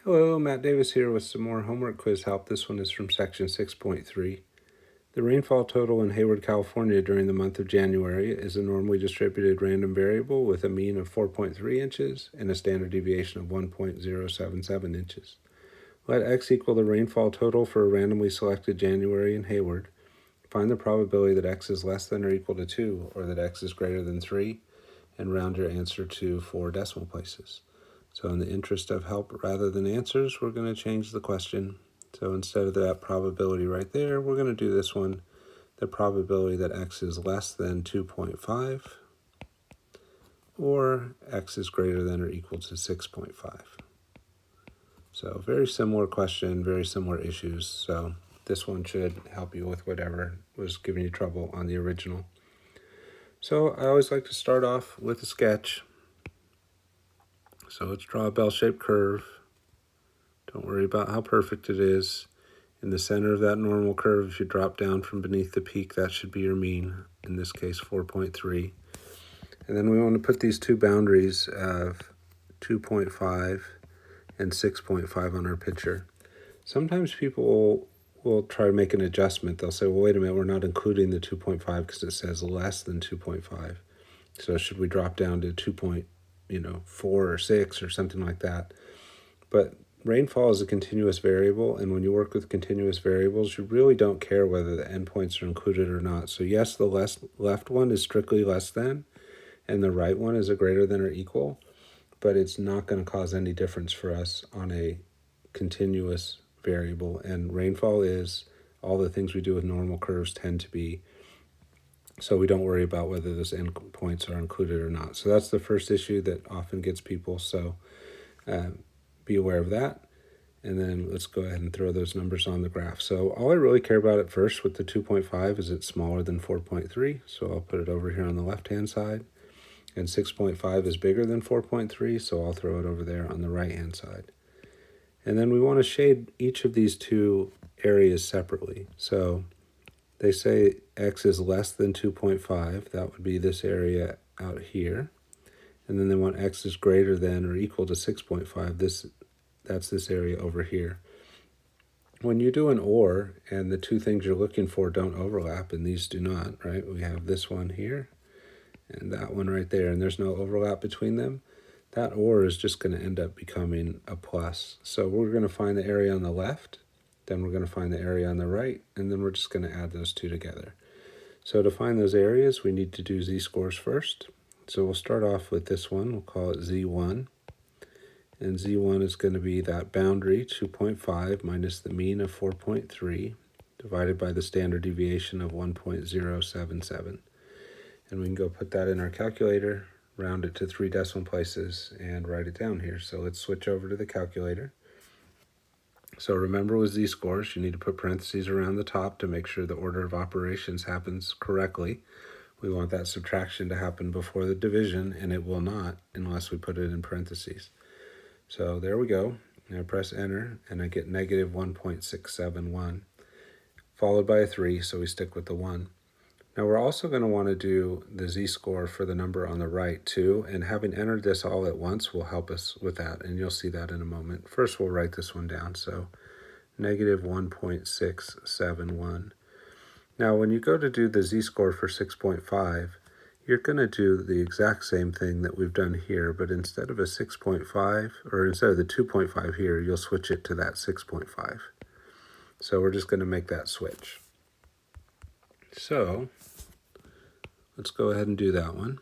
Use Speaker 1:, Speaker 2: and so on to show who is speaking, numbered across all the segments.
Speaker 1: Hello, Matt Davis here with some more homework quiz help. This one is from section 6.3. The rainfall total in Hayward, California during the month of January is a normally distributed random variable with a mean of 4.3 inches and a standard deviation of 1.077 inches. Let x equal the rainfall total for a randomly selected January in Hayward. Find the probability that x is less than or equal to 2 or that x is greater than 3, and round your answer to 4 decimal places. So in the interest of help rather than answers, we're going to change the question. So instead of that probability right there, we're going to do this one, the probability that x is less than 2.5 or x is greater than or equal to 6.5. So very similar question, very similar issues. So this one should help you with whatever was giving you trouble on the original. So I always like to start off with a sketch. So let's draw a bell-shaped curve. Don't worry about how perfect it is. In the center of that normal curve, if you drop down from beneath the peak, that should be your mean, in this case 4.3. And then we want to put these two boundaries of 2.5 and 6.5 on our picture. Sometimes people will try to make an adjustment. They'll say, well, wait a minute, we're not including the 2.5 because it says less than 2.5. So should we drop down to 2.4 or 6 or something like that? But rainfall is a continuous variable, and when you work with continuous variables, you really don't care whether the endpoints are included or not. So yes, the left one is strictly less than, and the right one is a greater than or equal, but it's not going to cause any difference for us on a continuous variable. And rainfall is all the things we do with normal curves tend to be, so we don't worry about whether those endpoints are included or not. So that's the first issue that often gets people, so be aware of that. And then let's go ahead and throw those numbers on the graph. So all I really care about at first with the 2.5 is it's smaller than 4.3. So I'll put it over here on the left-hand side. And 6.5 is bigger than 4.3, so I'll throw it over there on the right-hand side. And then we want to shade each of these two areas separately. So they say x is less than 2.5. That would be this area out here. And then they want x is greater than or equal to 6.5. That's this area over here. When you do an OR and the two things you're looking for don't overlap, and these do not, right? We have this one here and that one right there, and there's no overlap between them. That OR is just going to end up becoming a plus. So we're going to find the area on the left, then we're going to find the area on the right, and then we're just going to add those two together. So to find those areas, we need to do z-scores first. So we'll start off with this one. We'll call it z1. And z1 is going to be that boundary, 2.5 minus the mean of 4.3, divided by the standard deviation of 1.077. And we can go put that in our calculator, round it to 3 decimal places, and write it down here. So let's switch over to the calculator. So remember with z-scores, you need to put parentheses around the top to make sure the order of operations happens correctly. We want that subtraction to happen before the division, and it will not unless we put it in parentheses. So there we go. I press enter, and I get negative 1.671, followed by a 3, so we stick with the 1. Now we're also going to want to do the z-score for the number on the right too, and having entered this all at once will help us with that, and you'll see that in a moment. First we'll write this one down, so negative 1.671. Now when you go to do the z-score for 6.5, you're going to do the exact same thing that we've done here, but instead of a 6.5, or instead of the 2.5 here, you'll switch it to that 6.5. So we're just going to make that switch. So let's go ahead and do that one.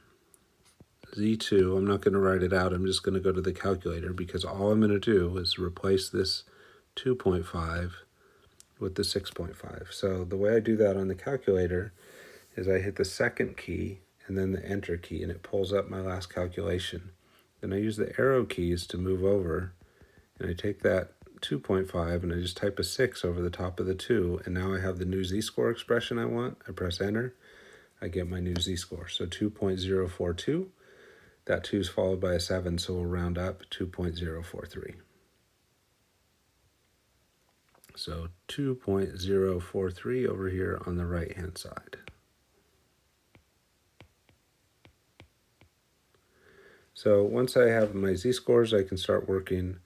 Speaker 1: Z2, I'm not going to write it out, I'm just going to go to the calculator because all I'm going to do is replace this 2.5 with the 6.5. So the way I do that on the calculator is I hit the second key and then the enter key, and it pulls up my last calculation. Then I use the arrow keys to move over, and I take that 2.5 and I just type a 6 over the top of the 2, and now I have the new z-score expression I want. I press enter, I get my new z-score. So 2.042, that 2 is followed by a 7, so we'll round up 2.043. So 2.043 over here on the right-hand side. So once I have my z-scores, I can start working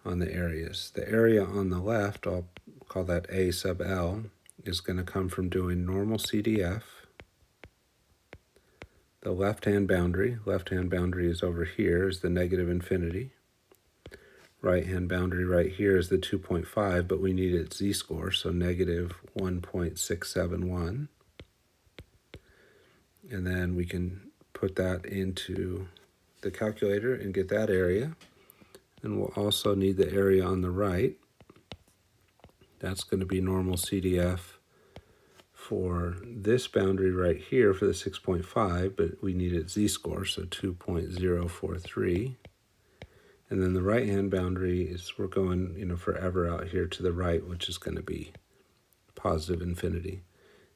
Speaker 1: on the areas. The area on the left, I'll call that A sub L, is going to come from doing normal CDF. The left-hand boundary is over here, is the negative infinity. Right-hand boundary right here is the 2.5, but we need its z-score, so negative 1.671. And then we can put that into the calculator and get that area. And we'll also need the area on the right. That's going to be normal CDF for this boundary right here for the 6.5, but we need its z-score, so 2.043. And then the right-hand boundary is, we're going, forever out here to the right, which is going to be positive infinity.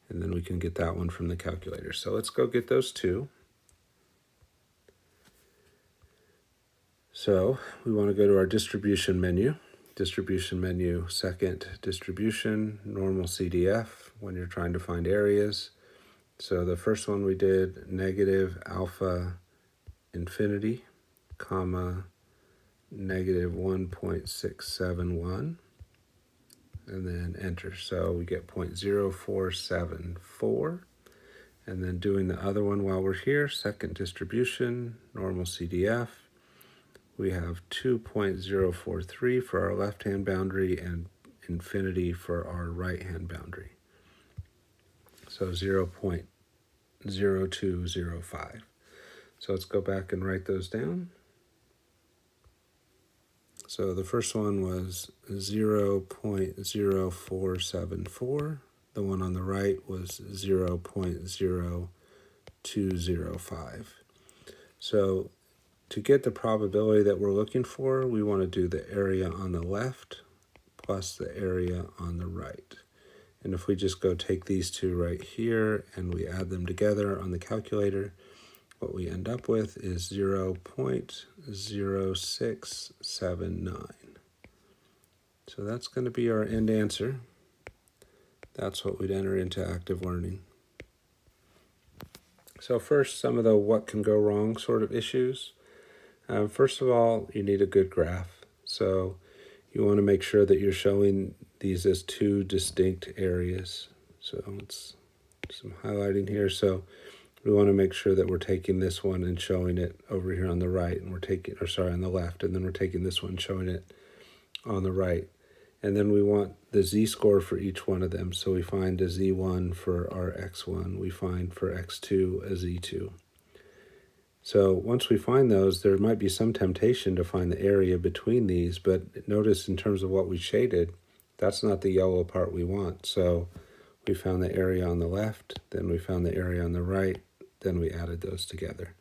Speaker 1: And then we can get that one from the calculator. So let's go get those two. So we want to go to our distribution menu. Distribution menu, second distribution, normal CDF when you're trying to find areas. So the first one we did, negative alpha infinity, comma, negative 1.671, and then enter. So we get 0.0474. And then doing the other one while we're here, second distribution, normal CDF. We have 2.043 for our left-hand boundary and infinity for our right-hand boundary. So 0.0205. So let's go back and write those down. So the first one was 0.0474. The one on the right was 0.0205. So to get the probability that we're looking for, we want to do the area on the left plus the area on the right. And if we just go take these two right here and we add them together on the calculator, what we end up with is 0.0679. So that's going to be our end answer. That's what we'd enter into active learning. So first, some of the what can go wrong sort of issues. First of all, you need a good graph. So you want to make sure that you're showing these as two distinct areas. So let's do some highlighting here. So we want to make sure that we're taking this one and showing it over here on the right, and we're taking, on the left, and then we're taking this one, showing it on the right. And then we want the z-score for each one of them. So we find a z1 for our x1. We find for x2 a z2. So once we find those, there might be some temptation to find the area between these, but notice in terms of what we shaded, that's not the yellow part we want. So we found the area on the left, then we found the area on the right, then we added those together.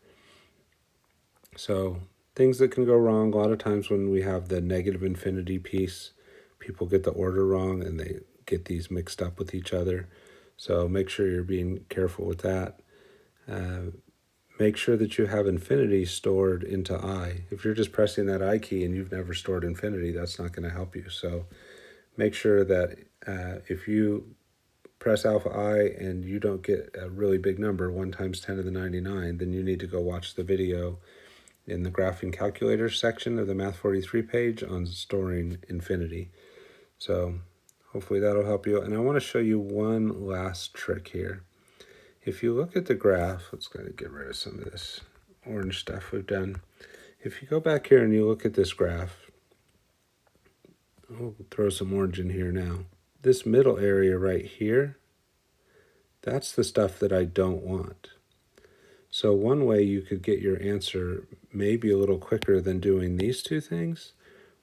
Speaker 1: So things that can go wrong, a lot of times when we have the negative infinity piece, people get the order wrong and they get these mixed up with each other. So make sure you're being careful with that. Make sure that you have infinity stored into I. If you're just pressing that I key and you've never stored infinity, that's not going to help you. So make sure that if you press alpha I and you don't get a really big number, 1 times 10 to the 99, then you need to go watch the video in the graphing calculator section of the Math 43 page on storing infinity. So hopefully that'll help you. And I want to show you one last trick here. If you look at the graph, let's kind of get rid of some of this orange stuff we've done. If you go back here and you look at this graph, I'll throw some orange in here now. This middle area right here, that's the stuff that I don't want. So one way you could get your answer maybe a little quicker than doing these two things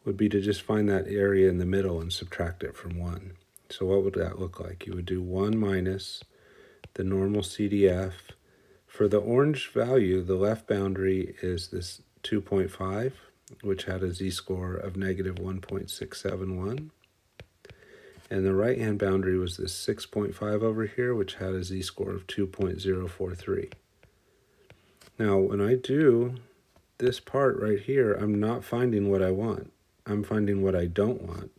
Speaker 1: would be to just find that area in the middle and subtract it from 1. So what would that look like? You would do 1 minus the normal CDF. For the orange value, the left boundary is this 2.5, which had a z-score of negative 1.671. And the right-hand boundary was this 6.5 over here, which had a z-score of 2.043. Now, when I do this part right here, I'm not finding what I want. I'm finding what I don't want.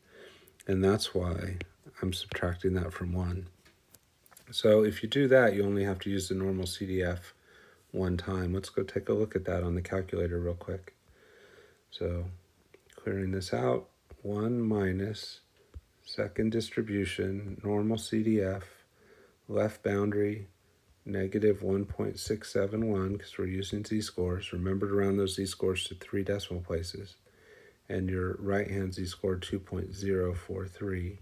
Speaker 1: And that's why I'm subtracting that from 1. So if you do that, you only have to use the normal CDF one time. Let's go take a look at that on the calculator real quick. So clearing this out, 1 minus second distribution, normal CDF, left boundary, negative 1.671, because we're using z-scores. Remember to round those z-scores to 3 decimal places. And your right-hand z-score 2.043.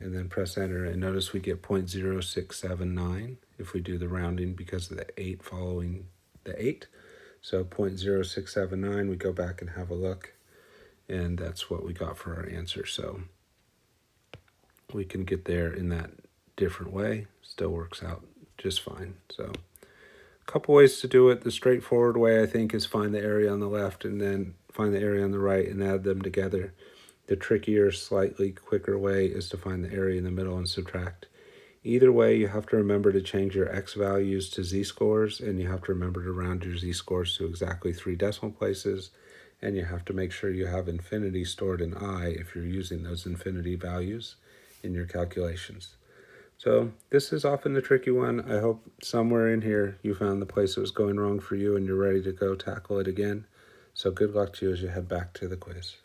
Speaker 1: And then press enter, and notice we get 0.0679 if we do the rounding because of the 8 following the 8. So 0.0679, we go back and have a look, and that's what we got for our answer. So we can get there in that different way. Still works out just fine. So a couple ways to do it. The straightforward way, I think, is find the area on the left and then find the area on the right and add them together. The trickier, slightly quicker way is to find the area in the middle and subtract. Either way, you have to remember to change your x values to z-scores, and you have to remember to round your z-scores to exactly 3 decimal places, and you have to make sure you have infinity stored in I if you're using those infinity values in your calculations. So this is often the tricky one. I hope somewhere in here you found the place that was going wrong for you and you're ready to go tackle it again. So good luck to you as you head back to the quiz.